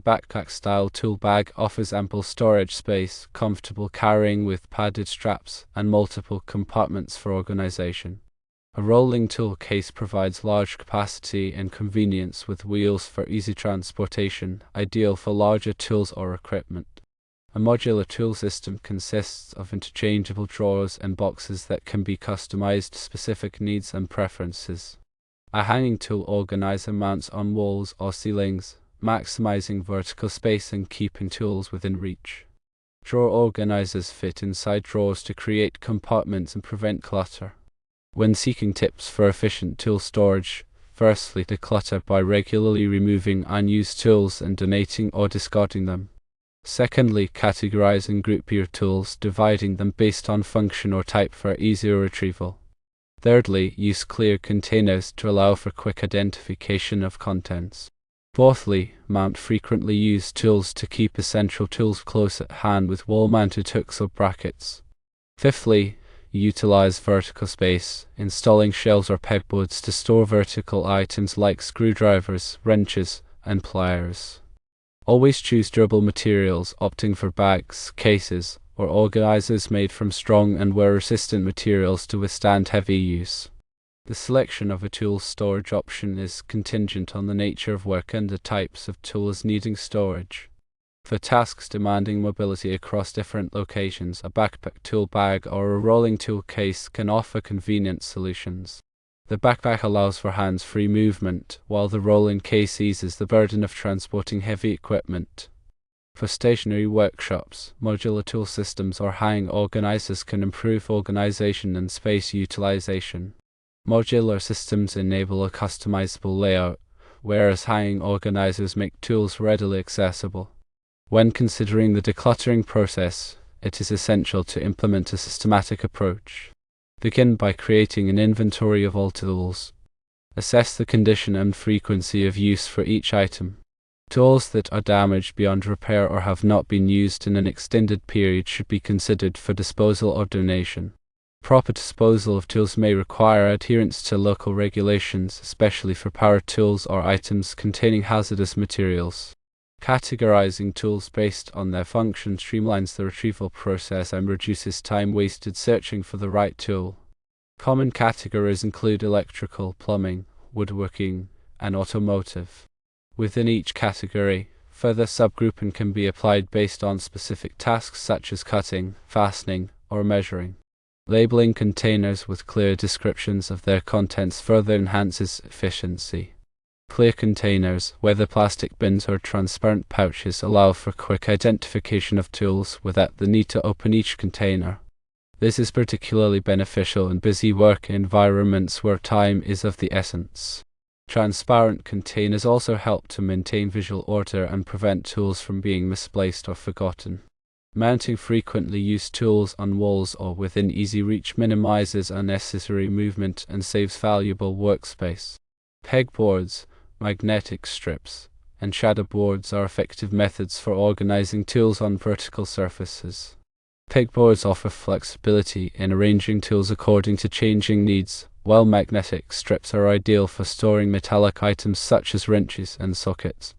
backpack-style tool bag offers ample storage space, comfortable carrying with padded straps, and multiple compartments for organization. A rolling tool case provides large capacity and convenience with wheels for easy transportation, ideal for larger tools or equipment. A modular tool system consists of interchangeable drawers and boxes that can be customized to specific needs and preferences. A hanging tool organizer mounts on walls or ceilings, maximizing vertical space and keeping tools within reach. Drawer organizers fit inside drawers to create compartments and prevent clutter. When seeking tips for efficient tool storage, firstly, declutter by regularly removing unused tools and donating or discarding them. Secondly, categorize and group your tools, dividing them based on function or type for easier retrieval. Thirdly, use clear containers to allow for quick identification of contents. Fourthly, mount frequently used tools to keep essential tools close at hand with wall-mounted hooks or brackets. Fifthly, utilize vertical space, installing shelves or pegboards to store vertical items like screwdrivers, wrenches, and pliers. Always choose durable materials, opting for bags, cases, or organizers made from strong and wear-resistant materials to withstand heavy use. The selection of a tool storage option is contingent on the nature of work and the types of tools needing storage. For tasks demanding mobility across different locations, a backpack tool bag or a rolling tool case can offer convenient solutions. The backpack allows for hands-free movement, while the rolling case eases the burden of transporting heavy equipment. For stationary workshops, modular tool systems or hanging organizers can improve organization and space utilization. Modular systems enable a customizable layout, whereas hanging organizers make tools readily accessible. When considering the decluttering process, it is essential to implement a systematic approach. Begin by creating an inventory of all tools. Assess the condition and frequency of use for each item. Tools that are damaged beyond repair or have not been used in an extended period should be considered for disposal or donation. Proper disposal of tools may require adherence to local regulations, especially for power tools or items containing hazardous materials. Categorizing tools based on their function streamlines the retrieval process and reduces time wasted searching for the right tool. Common categories include electrical, plumbing, woodworking, and automotive. Within each category, further subgrouping can be applied based on specific tasks such as cutting, fastening, or measuring. Labeling containers with clear descriptions of their contents further enhances efficiency. Clear containers, whether plastic bins or transparent pouches, allow for quick identification of tools without the need to open each container. This is particularly beneficial in busy work environments where time is of the essence. Transparent containers also help to maintain visual order and prevent tools from being misplaced or forgotten. Mounting frequently used tools on walls or within easy reach minimizes unnecessary movement and saves valuable workspace. Pegboards, magnetic strips, and shadow boards are effective methods for organizing tools on vertical surfaces. Pegboards offer flexibility in arranging tools according to changing needs, while magnetic strips are ideal for storing metallic items such as wrenches and sockets.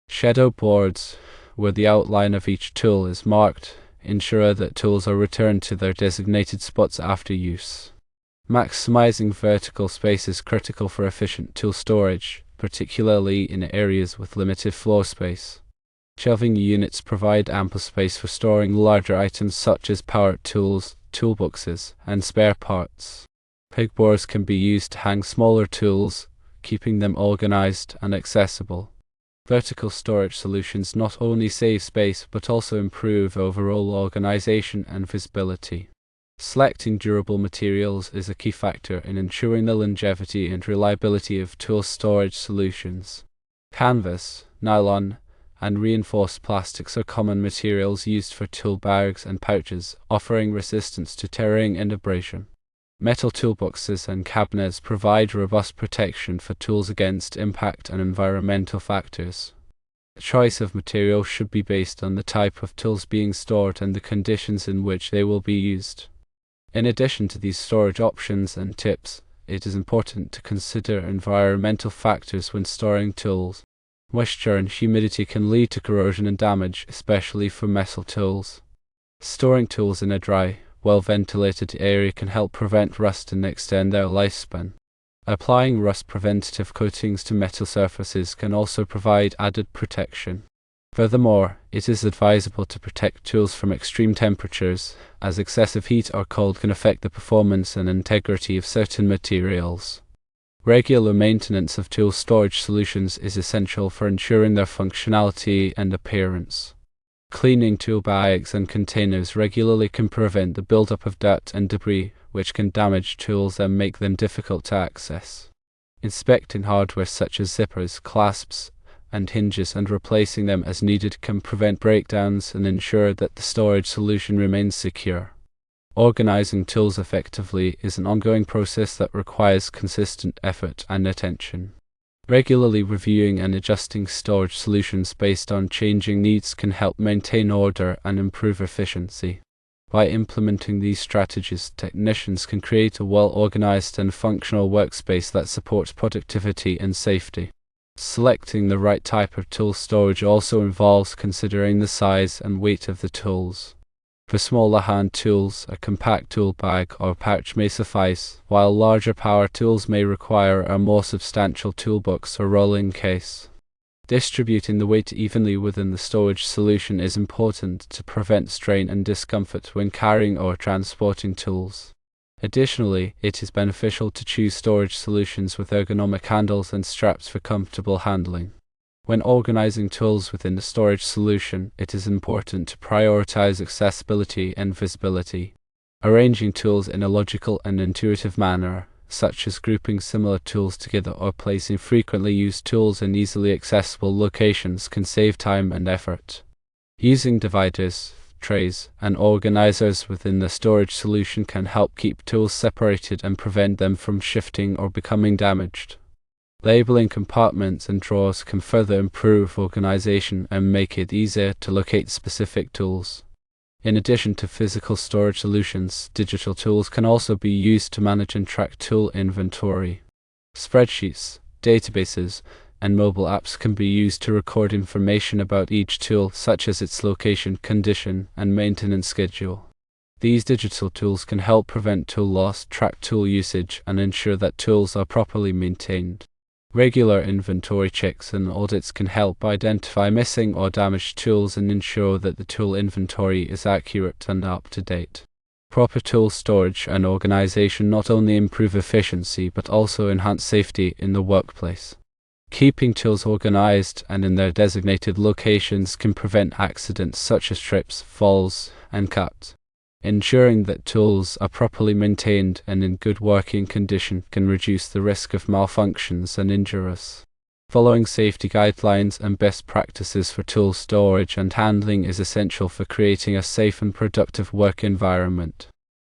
Shadow boards, where the outline of each tool is marked, ensure that tools are returned to their designated spots after use. Maximizing vertical space is critical for efficient tool storage, particularly in areas with limited floor space. Shelving units provide ample space for storing larger items such as power tools, toolboxes, and spare parts. Pegboards can be used to hang smaller tools, keeping them organized and accessible. Vertical storage solutions not only save space but also improve overall organization and visibility. Selecting durable materials is a key factor in ensuring the longevity and reliability of tool storage solutions. Canvas, nylon, and reinforced plastics are common materials used for tool bags and pouches, offering resistance to tearing and abrasion. Metal toolboxes and cabinets provide robust protection for tools against impact and environmental factors. The choice of material should be based on the type of tools being stored and the conditions in which they will be used. In addition to these storage options and tips, it is important to consider environmental factors when storing tools. Moisture and humidity can lead to corrosion and damage, especially for metal tools. Storing tools in a dry, well-ventilated area can help prevent rust and extend their lifespan. Applying rust-preventative coatings to metal surfaces can also provide added protection. Furthermore, it is advisable to protect tools from extreme temperatures, as excessive heat or cold can affect the performance and integrity of certain materials. Regular maintenance of tool storage solutions is essential for ensuring their functionality and appearance. Cleaning tool bags and containers regularly can prevent the buildup of dirt and debris, which can damage tools and make them difficult to access. Inspecting hardware such as zippers, clasps, and hinges and replacing them as needed can prevent breakdowns and ensure that the storage solution remains secure. Organizing tools effectively is an ongoing process that requires consistent effort and attention. Regularly reviewing and adjusting storage solutions based on changing needs can help maintain order and improve efficiency. By implementing these strategies, technicians can create a well-organized and functional workspace that supports productivity and safety. Selecting the right type of tool storage also involves considering the size and weight of the tools. For smaller hand tools, a compact tool bag or pouch may suffice, while larger power tools may require a more substantial toolbox or rolling case. Distributing the weight evenly within the storage solution is important to prevent strain and discomfort when carrying or transporting tools. Additionally, it is beneficial to choose storage solutions with ergonomic handles and straps for comfortable handling. When organizing tools within the storage solution, it is important to prioritize accessibility and visibility. Arranging tools in a logical and intuitive manner, such as grouping similar tools together or placing frequently used tools in easily accessible locations, can save time and effort. Using dividers, trays, and organizers within the storage solution can help keep tools separated and prevent them from shifting or becoming damaged. Labeling compartments and drawers can further improve organization and make it easier to locate specific tools. In addition to physical storage solutions, digital tools can also be used to manage and track tool inventory. Spreadsheets, databases, and mobile apps can be used to record information about each tool, such as its location, condition, and maintenance schedule. These digital tools can help prevent tool loss, track tool usage, and ensure that tools are properly maintained. Regular inventory checks and audits can help identify missing or damaged tools and ensure that the tool inventory is accurate and up to date. Proper tool storage and organization not only improve efficiency but also enhance safety in the workplace. Keeping tools organized and in their designated locations can prevent accidents such as trips, falls, and cuts. Ensuring that tools are properly maintained and in good working condition can reduce the risk of malfunctions and injuries. Following safety guidelines and best practices for tool storage and handling is essential for creating a safe and productive work environment.